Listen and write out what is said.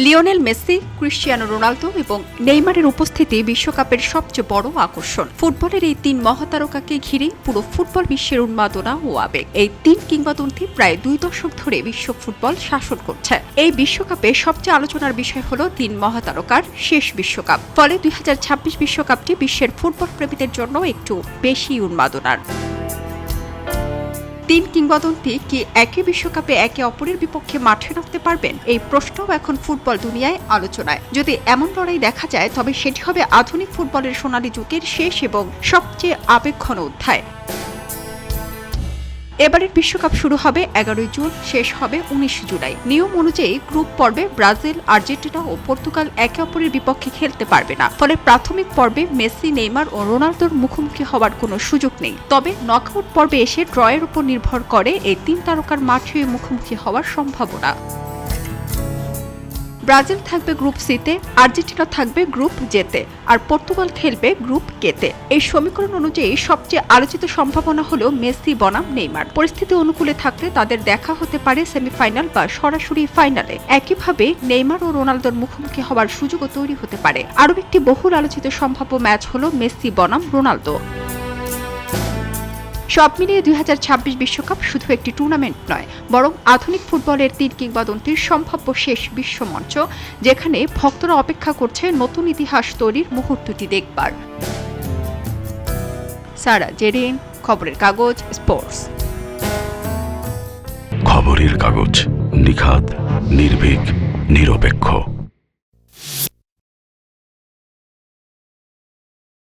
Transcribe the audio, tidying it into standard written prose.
Lionel Messi, Cristiano Ronaldo এবং নেইমারের উপস্থিতি বিশ্বকাপের সবচেয়ে বড় আকর্ষণ। ফুটবলের এই তিন মহাতারকাকে ঘিরে পুরো ফুটবল বিশ্বের উন্মাদনা ও আবেগ। এই তিন কিংবদন্তি প্রায় 2 দশক ধরে বিশ্ব ফুটবল শাসন করছে। এই বিশ্বকাপে সবচেয়ে আলোচনার বিষয় হল তিন মহাতারকার শেষ বিশ্বকাপ। ফলে 2026 বিশ্বকাপটি বিশ্বের ফুটবল প্রেমীদের জন্য একটু বেশি উন্মাদনার। তিন কিংবদন্তি কি একই বিশ্বকাপে একে অপরের বিপক্ষে মাঠে নামতে পারবেন? এই প্রশ্নও এখন ফুটবল দুনিয়ায় আলোচনায়। যদি এমন লড়াই দেখা যায়, তবে সেটি হবে আধুনিক ফুটবলের সোনালী যুগের শেষ এবং সবচেয়ে আবেগঘন অধ্যায়। এবারের বিশ্বকাপ শুরু হবে 11 জুন, শেষ হবে 19 জুলাই। নিয়ম অনুযায়ী গ্রুপ পর্বে ব্রাজিল, আর্জেন্টিনা ও পর্তুগাল একে অপরের বিপক্ষে খেলতে পারবে না। ফলে প্রাথমিক পর্বে মেসি, নেইমার ও রোনালদোর মুখোমুখি হওয়ার কোনো সুযোগ নেই। তবে নকআউট পর্বে এসে ড্রয়ের উপর নির্ভর করে এই তিন তারকার মাঠে মুখোমুখি হওয়ার সম্ভাবনা। ব্রাজিল থাকবে গ্রুপ সিতে, আর্জেন্টিনা থাকবে গ্রুপ জেতে, আর পর্তুগাল খেলবে গ্রুপ কেতে। এই সমীকরণ অনুযায়ী সবচেয়ে আলোচিত সম্ভাবনা হলো মেসি বনাম নেইমার। পরিস্থিতি অনুকূলে থাকলে তাদের দেখা হতে পারে সেমিফাইনাল বা সরাসরি ফাইনালে। একইভাবে নেইমার ও রোনালদোর মুখোমুখি হওয়ার সুযোগও তৈরি হতে পারে। আরও একটি বহুল আলোচিত সম্ভাব্য ম্যাচ হলো মেসি বনাম রোনালদো। সব মিলিয়ে 2026 বিশ্বকাপ শুধু একটি টুর্নামেন্ট নয়, বরং আধুনিক ফুটবলের তিন কিংবদন্তির সম্ভাব্য শেষ বিশ্বমঞ্চ, যেখানে ভক্তরা অপেক্ষা করছে নতুন ইতিহাস তৈরির মুহূর্তটি দেখবার। সারা জেরিন, খবরের কাগজ, স্পোর্টস। খবরের কাগজ, নিখাত, নির্ভীক, নিরপেক্ষ।